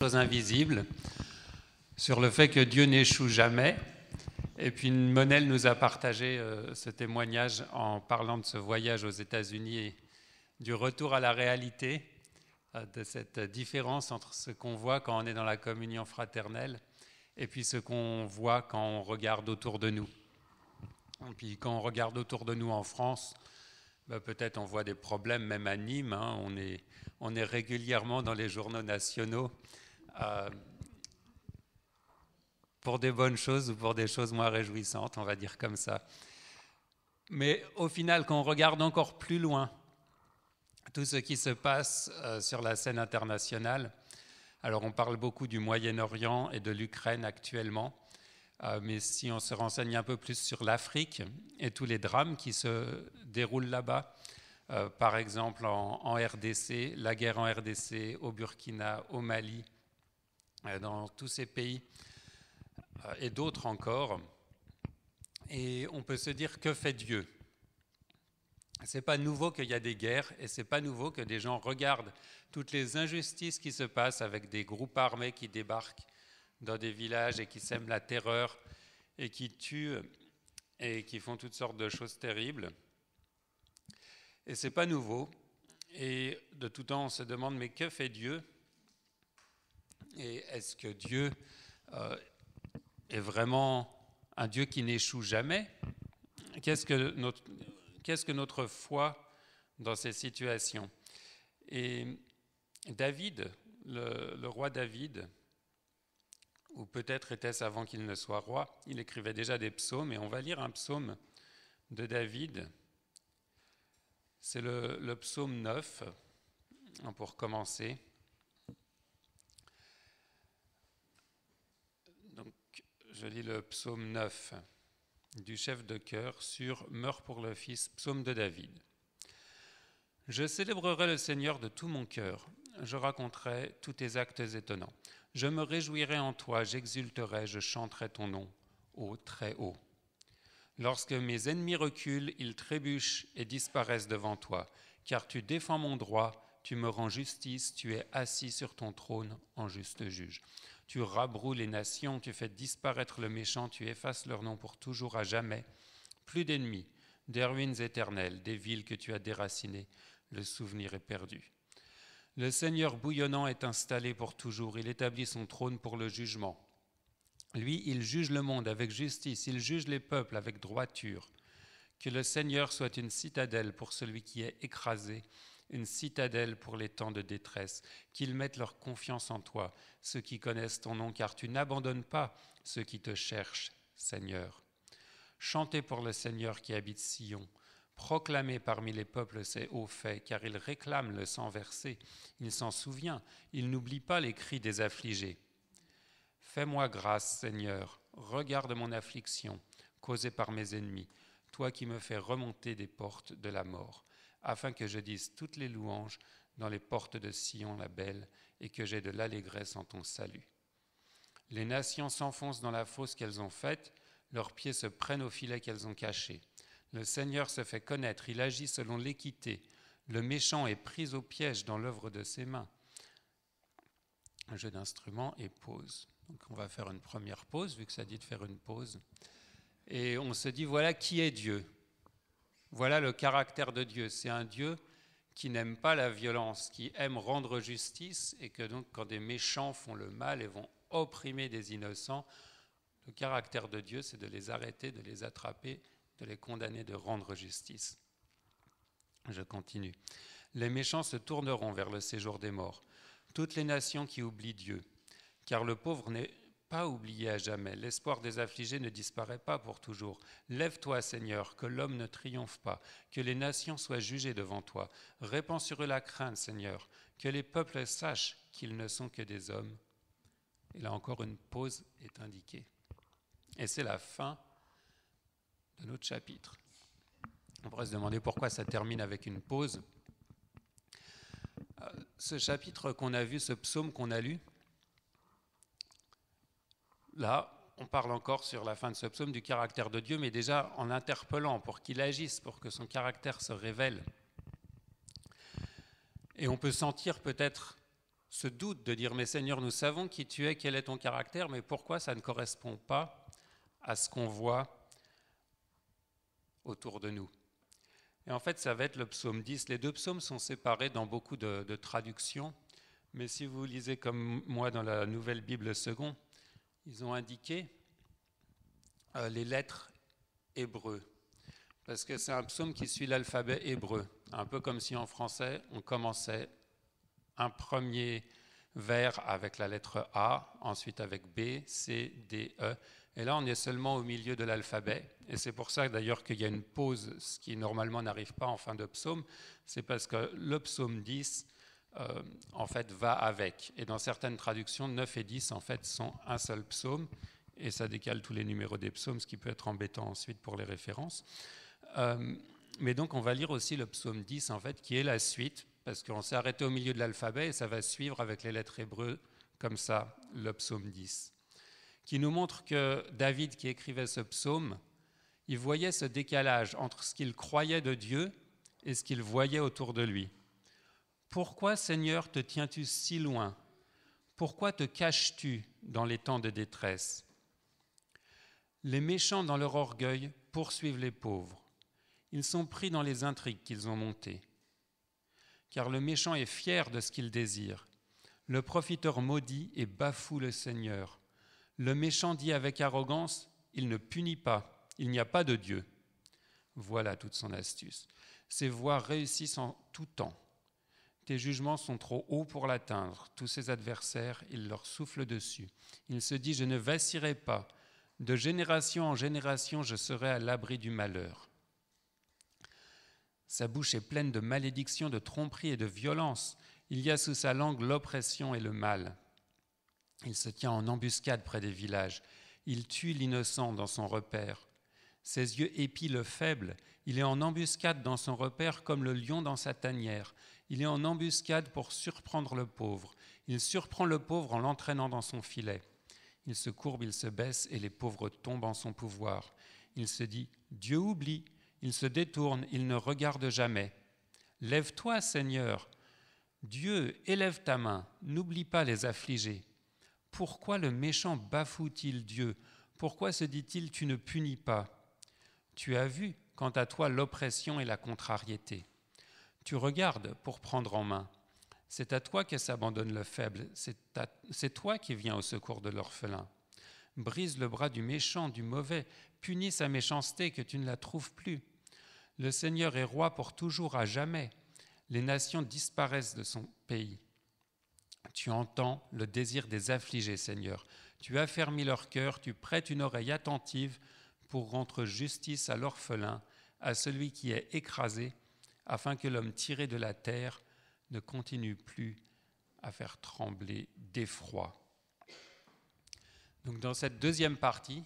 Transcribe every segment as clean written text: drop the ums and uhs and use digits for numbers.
choses invisibles, sur le fait que Dieu n'échoue jamais. Et puis Monel nous a partagé ce témoignage en parlant de ce voyage aux États-Unis et du retour à la réalité, de cette différence entre ce qu'on voit quand on est dans la communion fraternelle et puis ce qu'on voit quand on regarde autour de nous. Et puis quand on regarde autour de nous en France, peut-être on voit des problèmes, même à Nîmes, hein, on est régulièrement dans les journaux nationaux pour des bonnes choses ou pour des choses moins réjouissantes, on va dire comme ça. Mais au final, quand on regarde encore plus loin tout ce qui se passe sur la scène internationale, alors on parle beaucoup du Moyen-Orient et de l'Ukraine actuellement, mais si on se renseigne un peu plus sur l'Afrique et tous les drames qui se déroulent là-bas, par exemple en RDC, la guerre en RDC, au Burkina, au Mali, dans tous ces pays et d'autres encore, et on peut se dire que fait Dieu ? C'est pas nouveau qu'il y a des guerres et c'est pas nouveau que des gens regardent toutes les injustices qui se passent avec des groupes armés qui débarquent dans des villages et qui sèment la terreur et qui tuent et qui font toutes sortes de choses terribles. Et c'est pas nouveau. Et de tout temps, on se demande, mais que fait Dieu ? Et est-ce que Dieu est vraiment un Dieu qui n'échoue jamais ? Qu'est-ce que notre foi dans ces situations ? Et David, le roi David, ou peut-être était-ce avant qu'il ne soit roi, il écrivait déjà des psaumes, et on va lire un psaume de David. C'est le psaume 9, pour commencer. Donc, je lis le psaume 9 du chef de chœur sur « Meurs pour le Fils », psaume de David. « Je célébrerai le Seigneur de tout mon cœur, je raconterai tous tes actes étonnants. Je me réjouirai en toi, j'exulterai, je chanterai ton nom, ô très haut. Lorsque mes ennemis reculent, ils trébuchent et disparaissent devant toi, car tu défends mon droit, tu me rends justice, tu es assis sur ton trône en juste juge. Tu rabroues les nations, tu fais disparaître le méchant, tu effaces leur nom pour toujours à jamais. Plus d'ennemis, des ruines éternelles, des villes que tu as déracinées, le souvenir est perdu. Le Seigneur bouillonnant est installé pour toujours, il établit son trône pour le jugement. Lui, il juge le monde avec justice, il juge les peuples avec droiture. Que le Seigneur soit une citadelle pour celui qui est écrasé, une citadelle pour les temps de détresse, qu'ils mettent leur confiance en toi, ceux qui connaissent ton nom, car tu n'abandonnes pas ceux qui te cherchent, Seigneur. Chantez pour le Seigneur qui habite Sion, proclamez parmi les peuples ses hauts faits, car il réclame le sang versé, il s'en souvient, il n'oublie pas les cris des affligés. Fais-moi grâce, Seigneur, regarde mon affliction, causée par mes ennemis, toi qui me fais remonter des portes de la mort, afin que je dise toutes les louanges dans les portes de Sion la belle, et que j'aie de l'allégresse en ton salut. Les nations s'enfoncent dans la fosse qu'elles ont faite, leurs pieds se prennent au filet qu'elles ont caché. Le Seigneur se fait connaître, il agit selon l'équité. Le méchant est pris au piège dans l'œuvre de ses mains. Un jeu d'instruments et pause. Donc on va faire une première pause, vu que ça dit de faire une pause. Et on se dit, voilà qui est Dieu. Voilà le caractère de Dieu. C'est un Dieu qui n'aime pas la violence, qui aime rendre justice, et que donc quand des méchants font le mal et vont opprimer des innocents, le caractère de Dieu, c'est de les arrêter, de les attraper, de les condamner, de rendre justice. Je continue. Les méchants se tourneront vers le séjour des morts. Toutes les nations qui oublient Dieu, car le pauvre n'est pas oublié à jamais. L'espoir des affligés ne disparaît pas pour toujours. Lève-toi, Seigneur, que l'homme ne triomphe pas, que les nations soient jugées devant toi. Répands sur eux la crainte, Seigneur, que les peuples sachent qu'ils ne sont que des hommes. Et là encore, une pause est indiquée. Et c'est la fin de notre chapitre. On pourrait se demander pourquoi ça termine avec une pause. Ce chapitre qu'on a vu, ce psaume qu'on a lu, là, on parle encore sur la fin de ce psaume du caractère de Dieu, mais déjà en l'interpellant pour qu'il agisse, pour que son caractère se révèle. Et on peut sentir peut-être ce doute de dire « Mais Seigneur, nous savons qui tu es, quel est ton caractère, mais pourquoi ça ne correspond pas à ce qu'on voit autour de nous ?» Et en fait, ça va être le psaume 10. Les deux psaumes sont séparés dans beaucoup de traductions, mais si vous lisez comme moi dans la Nouvelle Bible Second, ils ont indiqué les lettres hébreux, parce que c'est un psaume qui suit l'alphabet hébreu, un peu comme si en français, on commençait un premier vers avec la lettre A, ensuite avec B, C, D, E, et là on est seulement au milieu de l'alphabet, et c'est pour ça d'ailleurs qu'il y a une pause, ce qui normalement n'arrive pas en fin de psaume, c'est parce que le psaume 10 en fait va avec, et dans certaines traductions 9 et 10 en fait sont un seul psaume, et ça décale tous les numéros des psaumes, ce qui peut être embêtant ensuite pour les références. Mais donc on va lire aussi le psaume 10 en fait, qui est la suite, parce qu'on s'est arrêté au milieu de l'alphabet et ça va suivre avec les lettres hébreues comme ça, le psaume 10, qui nous montre que David qui écrivait ce psaume, il voyait ce décalage entre ce qu'il croyait de Dieu et ce qu'il voyait autour de lui. Pourquoi, Seigneur, te tiens-tu si loin ? Pourquoi te caches-tu dans les temps de détresse ? Les méchants dans leur orgueil poursuivent les pauvres. Ils sont pris dans les intrigues qu'ils ont montées. Car le méchant est fier de ce qu'il désire. Le profiteur maudit et bafoue le Seigneur. Le méchant dit avec arrogance, il ne punit pas, il n'y a pas de Dieu. Voilà toute son astuce. Ses voies réussissent en tout temps. Tes jugements sont trop hauts pour l'atteindre. Tous ses adversaires, il leur souffle dessus. Il se dit, je ne vacillerai pas. De génération en génération, je serai à l'abri du malheur. Sa bouche est pleine de malédictions, de tromperies et de violences. Il y a sous sa langue l'oppression et le mal. Il se tient en embuscade près des villages. Il tue l'innocent dans son repère. Ses yeux épient le faible. Il est en embuscade dans son repère comme le lion dans sa tanière. Il est en embuscade pour surprendre le pauvre. Il surprend le pauvre en l'entraînant dans son filet. Il se courbe, il se baisse et les pauvres tombent en son pouvoir. Il se dit, Dieu oublie. Il se détourne, il ne regarde jamais. Lève-toi, Seigneur. Dieu, élève ta main, n'oublie pas les affligés. Pourquoi le méchant bafoue-t-il Dieu ? Pourquoi se dit-il, tu ne punis pas ? Tu as vu, quant à toi, l'oppression et la contrariété. Tu regardes pour prendre en main. C'est à toi que s'abandonne le faible, c'est toi qui viens au secours de l'orphelin. Brise le bras du méchant, du mauvais, punis sa méchanceté que tu ne la trouves plus. Le Seigneur est roi pour toujours, à jamais. Les nations disparaissent de son pays. Tu entends le désir des affligés, Seigneur. Tu affermis leur cœur, tu prêtes une oreille attentive pour rendre justice à l'orphelin, à celui qui est écrasé, afin que l'homme tiré de la terre ne continue plus à faire trembler d'effroi. Donc dans cette deuxième partie,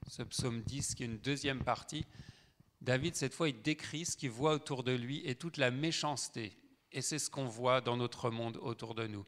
ce psaume 10 qui est une deuxième partie, David, cette fois, il décrit ce qu'il voit autour de lui et toute la méchanceté. Et c'est ce qu'on voit dans notre monde autour de nous.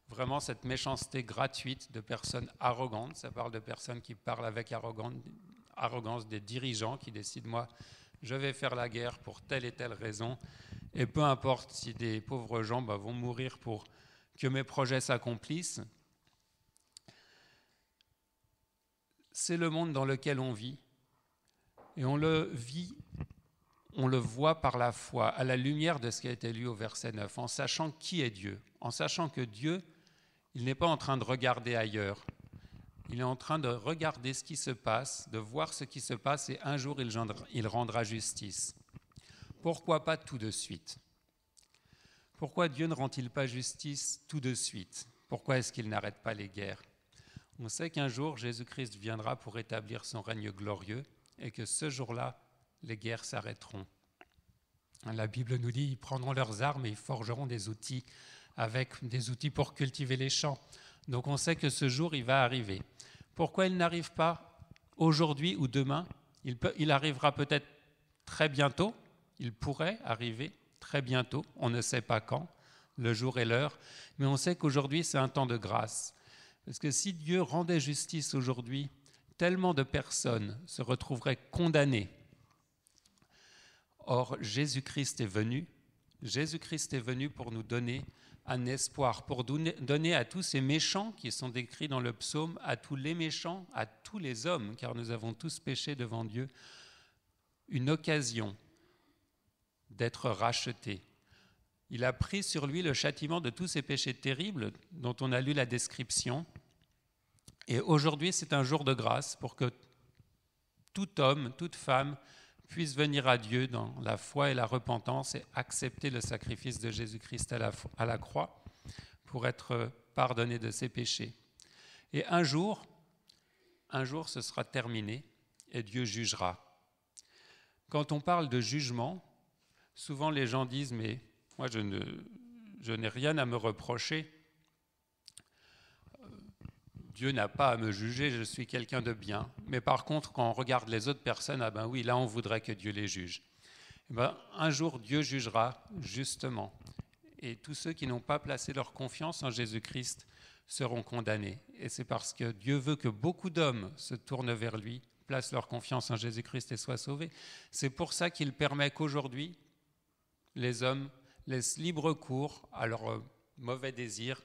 Vraiment, cette méchanceté gratuite de personnes arrogantes. Ça parle de personnes qui parlent avec arrogance, des dirigeants qui décident, moi, je vais faire la guerre pour telle et telle raison. Et peu importe si des pauvres gens vont mourir pour que mes projets s'accomplissent. C'est le monde dans lequel on vit. Et on le vit, on le voit par la foi, à la lumière de ce qui a été lu au verset 9, en sachant qui est Dieu, en sachant que Dieu, il n'est pas en train de regarder ailleurs, il est en train de regarder ce qui se passe, de voir ce qui se passe, et un jour il rendra justice. Pourquoi pas tout de suite ? Pourquoi Dieu ne rend-il pas justice tout de suite ? Pourquoi est-ce qu'il n'arrête pas les guerres ? On sait qu'un jour, Jésus-Christ viendra pour établir son règne glorieux, et que ce jour-là, les guerres s'arrêteront. La Bible nous dit, ils prendront leurs armes et ils forgeront des outils, avec des outils pour cultiver les champs. Donc on sait que ce jour, il va arriver. Pourquoi il n'arrive pas aujourd'hui ou demain ? Il arrivera peut-être très bientôt, il pourrait arriver très bientôt, on ne sait pas quand, le jour et l'heure, mais on sait qu'aujourd'hui, c'est un temps de grâce. Parce que si Dieu rendait justice aujourd'hui, tellement de personnes se retrouveraient condamnées. Or, Jésus-Christ est venu pour nous donner un espoir, pour donner à tous ces méchants qui sont décrits dans le psaume, à tous les méchants, à tous les hommes, car nous avons tous péché devant Dieu, une occasion d'être rachetés. Il a pris sur lui le châtiment de tous ces péchés terribles dont on a lu la description. Et aujourd'hui, c'est un jour de grâce pour que tout homme, toute femme puisse venir à Dieu dans la foi et la repentance et accepter le sacrifice de Jésus-Christ à la croix pour être pardonné de ses péchés. Et un jour, ce sera terminé et Dieu jugera. Quand on parle de jugement, souvent les gens disent « mais moi je n'ai rien à me reprocher, Dieu n'a pas à me juger, je suis quelqu'un de bien. » Mais par contre, quand on regarde les autres personnes, ah ben oui, là on voudrait que Dieu les juge. Eh ben, un jour, Dieu jugera justement. Et tous ceux qui n'ont pas placé leur confiance en Jésus-Christ seront condamnés. Et c'est parce que Dieu veut que beaucoup d'hommes se tournent vers lui, placent leur confiance en Jésus-Christ et soient sauvés. C'est pour ça qu'il permet qu'aujourd'hui, les hommes laissent libre cours à leurs mauvais désirs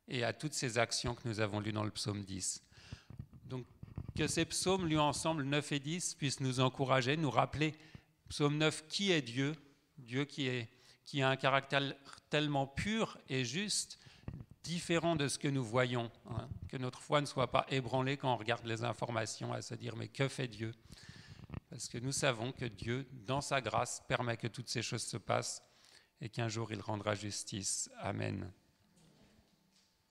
et à toutes ces actions que nous avons lues dans le psaume 10. Donc, que ces psaumes lus ensemble, 9 et 10, puissent nous encourager, nous rappeler, psaume 9, qui est Dieu, Dieu qui a un caractère tellement pur et juste, différent de ce que nous voyons, hein, que notre foi ne soit pas ébranlée quand on regarde les informations à se dire « mais que fait Dieu ?» Parce que nous savons que Dieu, dans sa grâce, permet que toutes ces choses se passent et qu'un jour il rendra justice. Amen.